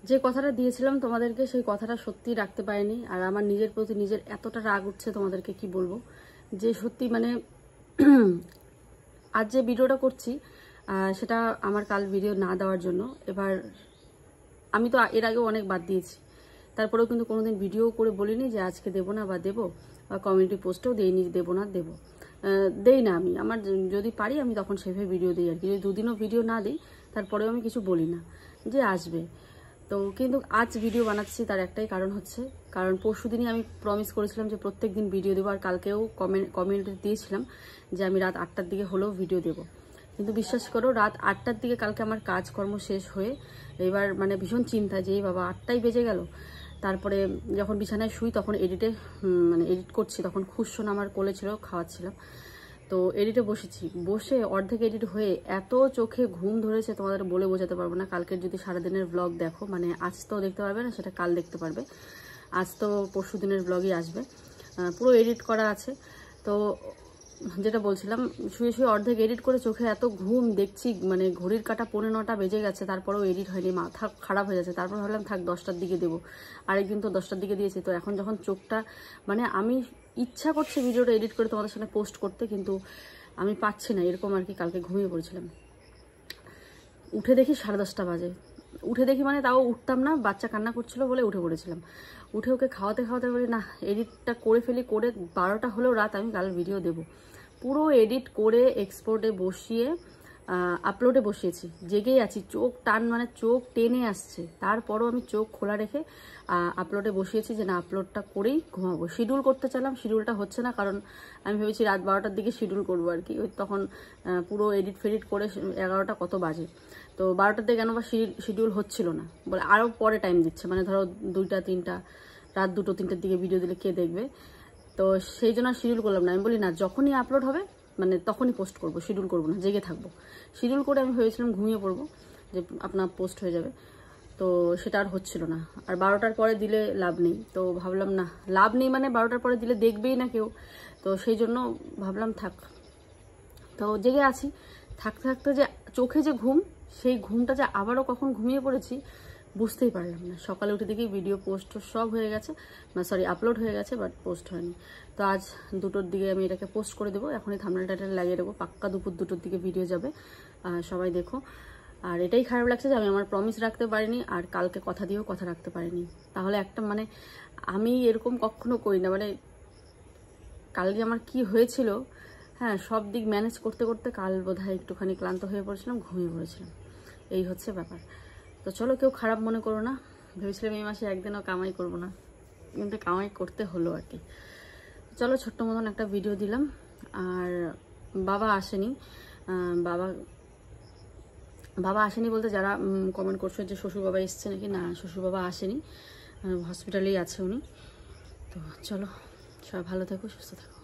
যে কথাটা দিয়েছিলাম তোমাদেরকে সেই কথাটা সত্যি রাখতে পারিনি। আর আমার নিজের প্রতি নিজের এতটা রাগ উঠছে তোমাদেরকে কি বলবো, যে সত্যি মানে আজ যে ভিডিওটা করছি সেটা আমার কাল ভিডিও না দেওয়ার জন্য। এবার আমি তো এর আগেও অনেক বাদ দিয়েছি, তারপরেও কিন্তু কোনোদিন ভিডিও করে বলিনি যে আজকে দেবো না বা দেবো, বা কমিউনিটি পোস্টেও দেইনি দেবো না দেবো, দেই না। আমি আমার যদি পারি আমি তখন সেভাবে ভিডিও দিই আর কি। যদি দুদিনও ভিডিও না দিই তারপরেও আমি কিছু বলি না যে আসবে। তো কিন্তু আজ ভিডিও বানাচ্ছি তার একটাই কারণ হচ্ছে, কারণ পরশু দিনই আমি প্রমিস করেছিলাম যে প্রত্যেক দিন ভিডিও দেবো, আর কালকেও কমেন্ট দিয়েছিলাম যে আমি রাত 8টার দিকে হলেও ভিডিও দেবো। কিন্তু বিশ্বাস করো রাত 8টার দিকে কালকে আমার কাজকর্ম শেষ হয়ে এবার মানে ভীষণ চিন্তা যে এই বাবা 8টাই বেজে গেল। তারপরে যখন বিছানায় শুই তখন এডিট করছি, তখন খুশন আমার কোলে ছিল, খাওয়াচ্ছিলাম। তো এডিটে বসে অর্ধেক এডিট হয়ে এত চোখে ঘুম ধরেছে তোমাদের বলে বোঝাতে পারবো না। কালকের যদি সারাদিনের ব্লগ দেখো, মানে আজ তো দেখতে পারবে না, সেটা কাল দেখতে পারবে। আজ তো পরশু দিনের ব্লগই আসবে, পুরো এডিট করা আছে। তো যেটা বলছিলাম, শুয়ে শুয়ে অর্ধেক এডিট করে চোখে এত ঘুম দেখছি, মানে ঘড়ির কাঁটা 9:45 বেজে গেছে, তারপরেও এডিট হয়নি, মাথা খারাপ হয়ে যাচ্ছে। তারপর ভাবলাম থাক 10টার দিকে দেবো, আরেকদিন তো 10টার দিকে দিয়েছি। তো এখন যখন চোখটা মানে আমি ইচ্ছা করছে ভিডিওটা এডিট করে তোমাদের সামনে পোস্ট করতে, কিন্তু আমি পাচ্ছি না, এরকম আর কি। কালকে ঘুমিয়ে পড়েছিলাম, উঠে দেখি 10:30 বাজে। উঠে দেখি মানে তাও উঠতাম না, বাচ্চা কান্না করছিল বলে উঠে পড়েছিলাম। উঠে ওকে খাওয়াতে খাওয়াতে বলি না এডিটটা করে ফেলি, করে 12টা হলেও রাত আমি কাল ভিডিও দেবো। পুরো এডিট করে এক্সপোর্টে বসিয়ে আপলোডে বসিয়েছি, জেগেই আছি, চোখ টান মানে চোখ টেনে আসছে, তারপরও আমি চোখ খোলা রেখে আপলোডে বসিয়েছি যে না আপলোডটা করেই ঘুমাবো। শিডিউল করতে চাইলাম, শিডিউলটা হচ্ছে না, কারণ আমি ভেবেছি রাত 12টার দিকে শিডিউল করবো আর কি। ওই তখন পুরো এডিট ফেডিট করে 11টা কত বাজে, তো 12টার দিকে কেন বা শিডিউল হচ্ছিল না বলে আরও পরে টাইম দিচ্ছে, মানে ধরো 2টা 3টা রাত 2টো 3টার দিকে ভিডিও দিলে কে দেখবে। তো সেই জন্য শিডিউল করলাম না। আমি বলি না যখনই আপলোড হবে মানে তখনই পোস্ট করব, শিডিউল করব না, জেগে থাকবো। শিডিউল করে আমি ভেবেছিলাম ঘুমিয়ে পড়বো, যে আপনার পোস্ট হয়ে যাবে। তো সেটা আর হচ্ছিল না। আর 12টার পরে দিলে লাভ নেই, তো ভাবলাম না লাভ নেই মানে 12টার পরে দিলে দেখবেই না কেউ, তো সেই জন্য ভাবলাম থাক। তো জেগে আছি, থাকতে থাকতে যে চোখে যে ঘুম, সেই ঘুমটা যে আবারও কখন ঘুমিয়ে পড়েছি বুঝতেই পারলাম না। সকালে উঠে দেখি ভিডিও পোস্ট সব হয়ে গেছে, সরি আপলোড হয়ে গেছে, বাট পোস্ট হয়নি। তো আজ 2টোর দিকে আমি এটাকে পোস্ট করে দেবো, এখনই থাম্বনেল টাইটেল লাগিয়ে দেবো, পাক্কা দুপুর 2টোর দিকে ভিডিও যাবে, সবাই দেখো। আর এটাই খারাপ লাগছে যে আমি আমার প্রমিস রাখতে পারিনি, আর কালকে কথা দিয়েও কথা রাখতে পারিনি। তাহলে একটা মানে আমি এরকম কখনো করি না, মানে কাল যে আমার কি হয়েছিল, হ্যাঁ সব দিক ম্যানেজ করতে করতে কাল বোধহয় একটুখানি ক্লান্ত হয়ে পড়েছিলাম, ঘুমিয়ে পড়েছিলাম, এই হচ্ছে ব্যাপার। তো চলো কেউ খারাপ মনে করো না, ভেবেছিলাম এই মাসে একদিনও কামাই করব না, কিন্তু কামাই করতে হলো আর কি। চলো ছোট্ট মতন একটা ভিডিও দিলাম। আর বাবা আসেনি, বাবা আসেনি বলতে যারা কমেন্ট করছো যে শ্বশুর বাবা এসছে নাকি, না শ্বশুর বাবা আসেনি, হসপিটালেই আছে উনি। তো চলো সবাই ভালো থাকো, সুস্থ থাকো।